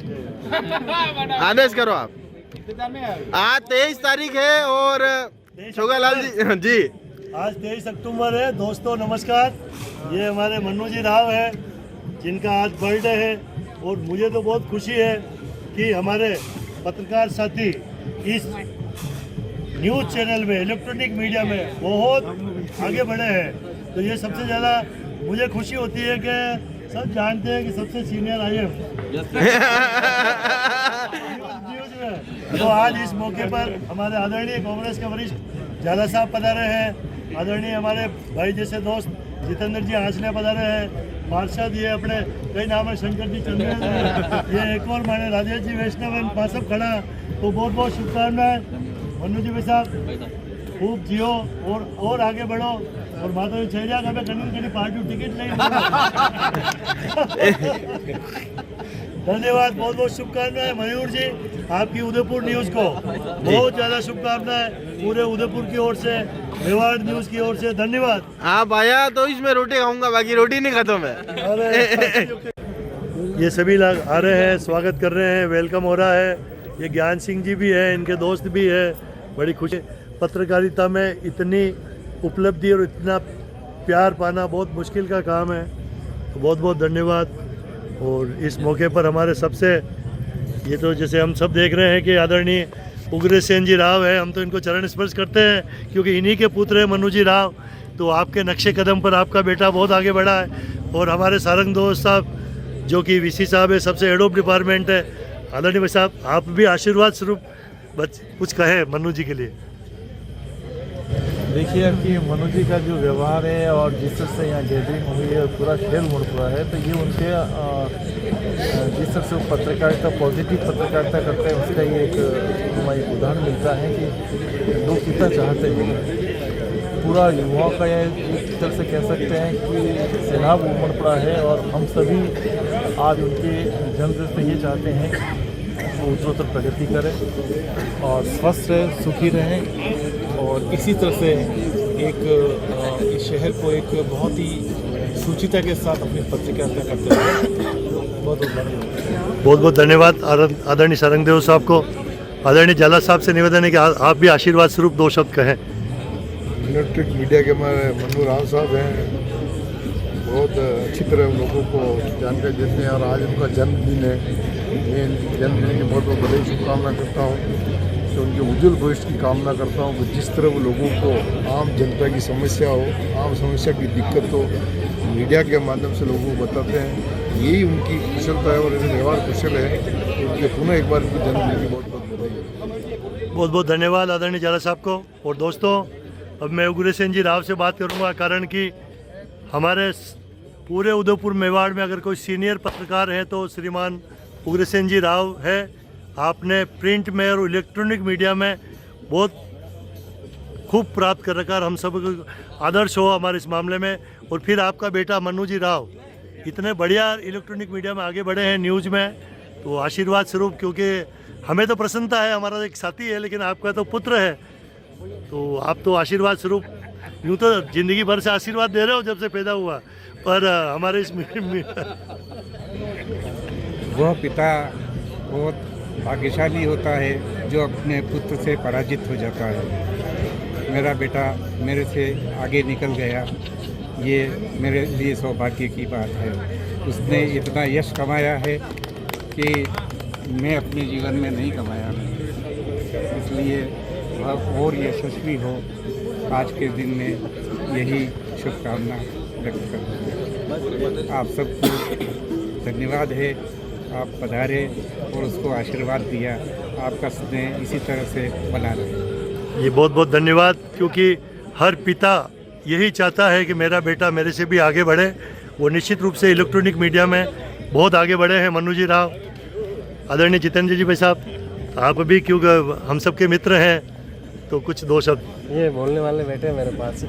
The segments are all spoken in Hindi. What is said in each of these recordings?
आदेश करो आप। आज 23 तारीख है और छोगालाल जी आज 23 अक्टूबर है। दोस्तों नमस्कार, ये हमारे मन्नू जी राव है जिनका आज बर्थडे है और मुझे तो बहुत खुशी है कि हमारे पत्रकार साथी इस न्यूज़ चैनल में, इलेक्ट्रॉनिक मीडिया में बहुत आगे बढ़े हैं। तो ये सबसे ज़्यादा मुझे खुशी होती है कि सब जानते हैं कि सबसे सीनियर IM न्यूज़ में। तो आज इस मौके पर हमारे आदरणीय कांग्रेस के वरिष्ठ झाला साहब पधारे हैं, आदरणीय हमारे भाई जैसे दोस्त जितेंद्र जी आंचले पधारे हैं, पार्षद ये अपने कई नाम है, शंकर जी चंद्रन है, ये एक और माने राजेश जी वैष्णव है, पासब खड़ा। तो बहुत बहुत शुभकामनाएं मन्नू जी भाई साहब, खूब जियो और आगे बढ़ो। और माता छैरिया का कड़ी पार्टी टिकट नहीं धन्यवाद, बहुत बहुत शुभकामनाएं मयूर जी, आपकी उदयपुर न्यूज़ को बहुत ज़्यादा शुभकामनाएं पूरे उदयपुर की ओर से, मेवाड़ न्यूज़ की ओर से धन्यवाद। आप आया तो इसमें रोटी खाऊंगा, बाकी रोटी नहीं खत्म है। ये सभी लोग आ रहे हैं, स्वागत कर रहे हैं, वेलकम हो रहा है। ये ज्ञान सिंह जी भी हैं, इनके दोस्त भी है, बड़ी खुशी। पत्रकारिता में इतनी उपलब्धि और इतना प्यार पाना बहुत मुश्किल का काम है, तो बहुत बहुत धन्यवाद। और इस मौके पर हमारे सबसे, ये तो जैसे हम सब देख रहे हैं कि आदरणीय उग्रसेन जी राव है, हम तो इनको चरण स्पर्श करते हैं क्योंकि इन्हीं के पुत्र हैं मन्नू जी राव। तो आपके नक्शे कदम पर आपका बेटा बहुत आगे बढ़ा है। और हमारे सारंग दोस्त साहब जो कि VC साहब है, सबसे हेड ऑफ डिपार्टमेंट है, आदरणीय भाई साहब आप भी आशीर्वाद स्वरूप कुछ कहें मन्नू जी के लिए। देखिए कि मनु जी का जो व्यवहार है और जिस तरह से यहाँ गैदरिंग हुई है, पूरा खेल मुड़ पड़ा है, तो ये उनके जिस तरह से वो पत्रकारिता, पॉजिटिव पत्रकारिता करते हैं, उसका ये एक उदाहरण मिलता है कि लोग कितना चाहते हैं। पूरा युवाओं का ये एक तरह से कह सकते हैं कि सैलाब उमड़ पड़ा है और हम सभी आज उनके जन्म से ये चाहते हैं वो उत्तरोत्तर प्रगति करें और स्वस्थ रहें, सुखी रहें और इसी तरह से एक इस शहर को एक बहुत ही सूचिता के साथ अपनी पत्रकारिता करते हैं। बहुत बहुत धन्यवाद आदरणीय सारंगदेव साहब को। आदरणीय झाला साहब से निवेदन है कि आप भी आशीर्वाद स्वरूप 2 शब्द कहें। इलेक्ट्रिक मीडिया के हमारे मन्नू राव साहब हैं, बहुत अच्छी तरह उन लोगों को जानकारी देते हैं और आज उनका जन्मदिन है। मैं जन्मदिन की बहुत बहुत बड़ी शुभकामना करता हूँ, तो उनके उज्जवल भविष्य की कामना करता हूँ कि जिस तरह वो लोगों को आम जनता की समस्या हो, आम समस्या की दिक्कत हो, मीडिया के माध्यम से लोगों को बताते हैं, यही उनकी कुशलता है और इनका व्यवहार कुशल है। तो उनके पुनः एक बार उनके जन्मदिन की बहुत बहुत बधाई। बहुत बहुत धन्यवाद आदरणीय झाला साहब को। और दोस्तों अब मैं उग्रसेन जी राव से बात करूंगा, कारण कि हमारे पूरे उदयपुर मेवाड़ में अगर कोई सीनियर पत्रकार है तो श्रीमान उग्रसेन जी राव है। आपने प्रिंट में और इलेक्ट्रॉनिक मीडिया में बहुत खूब प्राप्त कर रखा, हम सब आदर्श हो हमारे इस मामले में। और फिर आपका बेटा मन्नू जी राव इतने बढ़िया इलेक्ट्रॉनिक मीडिया में आगे बढ़े हैं न्यूज़ में, तो आशीर्वाद स्वरूप, क्योंकि हमें तो प्रसन्नता है, हमारा एक साथी है, लेकिन आपका तो पुत्र है, तो आप तो आशीर्वाद स्वरूप, यूँ तो ज़िंदगी भर से आशीर्वाद दे रहे हो जब से पैदा हुआ, पर हमारे इस वह पिता बहुत भाग्यशाली होता है जो अपने पुत्र से पराजित हो जाता है। मेरा बेटा मेरे से आगे निकल गया, ये मेरे लिए सौभाग्य की बात है। उसने इतना यश कमाया है कि मैं अपने जीवन में नहीं कमाया, इसलिए वह और यशस्वी हो। आज के दिन में यही शुभकामना व्यक्त करता हूँ। आप सबको धन्यवाद है, आप पधारे और उसको आशीर्वाद दिया। आपका स्नेह इसी तरह से बना रहे। ये बहुत बहुत धन्यवाद, क्योंकि हर पिता यही चाहता है कि मेरा बेटा मेरे से भी आगे बढ़े। वो निश्चित रूप से इलेक्ट्रॉनिक मीडिया में बहुत आगे बढ़े हैं मन्नू जी राव। आदरणीय जितेंद्र जी भाई साहब, आप भी क्योंकि हम सब के मित्र हैं, तो कुछ 2 शब्द। ये बोलने वाले बैठे मेरे पास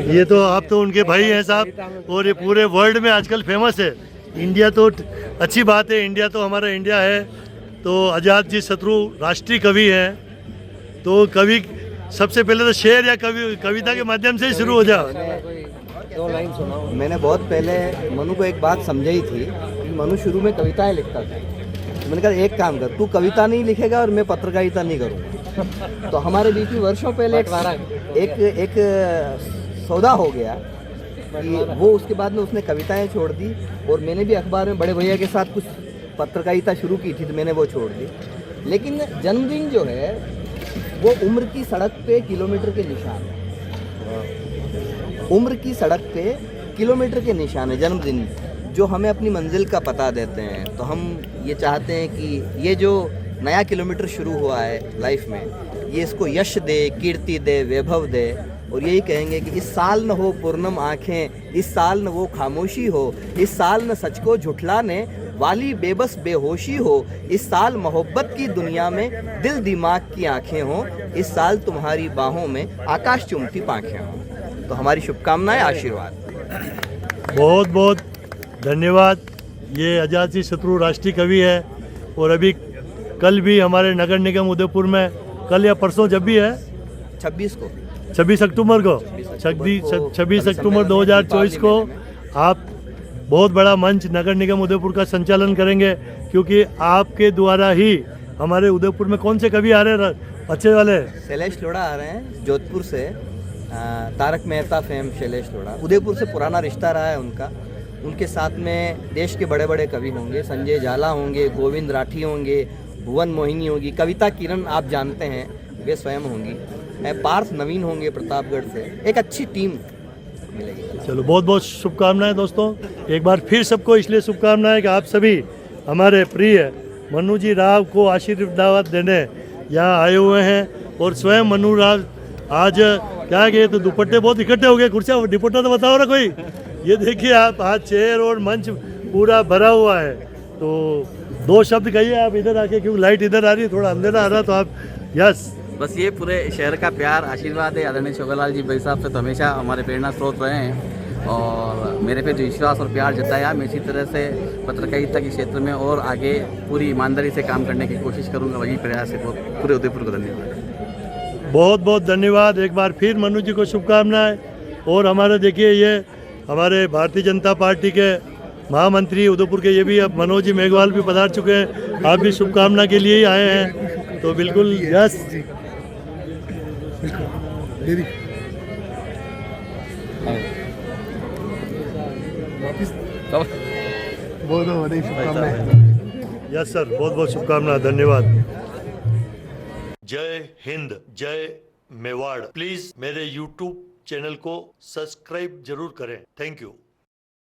ये तो आप तो उनके भाई हैं साहब, और ये पूरे वर्ल्ड में आजकल फेमस है। इंडिया तो अच्छी बात है, इंडिया तो हमारा इंडिया है। तो आज़ाद जी शत्रु राष्ट्रीय कवि हैं, तो कवि सबसे पहले तो शेर या कविता के माध्यम से ही शुरू हो जाओ। 2 लाइन सुनाओ। मैंने बहुत पहले मनु को एक बात समझाई थी। मनु शुरू में कविताएं लिखता था, मैंने कहा एक काम कर, तू कविता नहीं लिखेगा और मैं पत्रकारिता नहीं करूँगा। तो हमारे बीच में वर्षों पहले एक सौदा हो गया कि वो उसके बाद में उसने कविताएं छोड़ दी और मैंने भी अखबार में बड़े भैया के साथ कुछ पत्रकारिता शुरू की थी, तो मैंने वो छोड़ दी। लेकिन जन्मदिन जो है वो उम्र की सड़क पे किलोमीटर के निशान है। उम्र की सड़क पे किलोमीटर के निशान है जन्मदिन, जो हमें अपनी मंजिल का पता देते हैं। तो हम ये चाहते हैं कि ये जो नया किलोमीटर शुरू हुआ है लाइफ में, ये इसको यश दे, कीर्ति दे, वैभव दे। और यही कहेंगे कि इस साल न हो पूर्णम आँखें, इस साल न वो खामोशी हो, इस साल न सच को झुठलाने वाली बेबस बेहोशी हो, इस साल मोहब्बत की दुनिया में दिल दिमाग की आंखें हों, इस साल तुम्हारी बाहों में आकाश चुमती पांखें हों। तो हमारी शुभकामनाएं, आशीर्वाद। बहुत बहुत धन्यवाद। ये अजात शत्रु राष्ट्रीय कवि है और अभी कल भी हमारे नगर निगम उदयपुर में, कल या परसों जब भी है 26 अक्टूबर को 26 अक्टूबर 2024 को आप बहुत बड़ा मंच नगर निगम उदयपुर का संचालन करेंगे, क्योंकि आपके द्वारा ही हमारे उदयपुर में कौन से कवि आ रहे हैं अच्छे वाले? शैलेश लोढ़ा आ रहे हैं जोधपुर से, तारक मेहता फेम शैलेश लोढ़ा। उदयपुर से पुराना रिश्ता रहा है उनका। उनके साथ में देश के बड़े बड़े कवि होंगे, संजय जाला होंगे, गोविंद राठी होंगे, भुवन मोहिनी होगी, कविता किरण आप जानते हैं वे स्वयं होंगी, पार्थ नवीन होंगे प्रतापगढ़ से। एक अच्छी टीम मिलेगी। चलो बहुत बहुत शुभकामनाएं दोस्तों। एक बार फिर सबको इसलिए शुभकामनाएं कि आप सभी हमारे प्रिय मनु जी राव को आशीर्वाद देने यहाँ आए हुए हैं। और स्वयं मनु राव आज क्या है कि तो दुपट्टे बहुत इकट्ठे हो गए, कुर्सियाँ दुपट्टा तो बताओ ना कोई। ये देखिए आप, आज चेयर और मंच पूरा भरा हुआ है। तो 2 शब्द कहिए आप इधर आके, क्योंकि लाइट इधर आ रही है, थोड़ा अंधेरा आ रहा, तो आप यस। बस ये पूरे शहर का प्यार आशीर्वाद है। आदरणीय छोगलाल जी भाई साहब से तो हमेशा हमारे प्रेरणा स्रोत रहे हैं और मेरे पे जो विश्वास और प्यार जताया, मैं इसी तरह से पत्रकारिता के क्षेत्र में और आगे पूरी ईमानदारी से काम करने की कोशिश करूंगा। वही प्रयास है। पूरे उदयपुर को धन्यवाद। बहुत बहुत धन्यवाद। एक बार फिर मनु जी को शुभकामनाएं। और हमारे देखिए ये हमारे भारतीय जनता पार्टी के महामंत्री उदयपुर के, ये भी अब मनोज जी मेघवाल भी पधार चुके हैं। आप भी शुभकामना के लिए ही आए हैं, तो बिल्कुल यस। यस सर, बहुत बहुत शुभकामना, धन्यवाद। जय हिंद, जय मेवाड़। प्लीज मेरे YouTube चैनल को सब्सक्राइब जरूर करें। Thank you.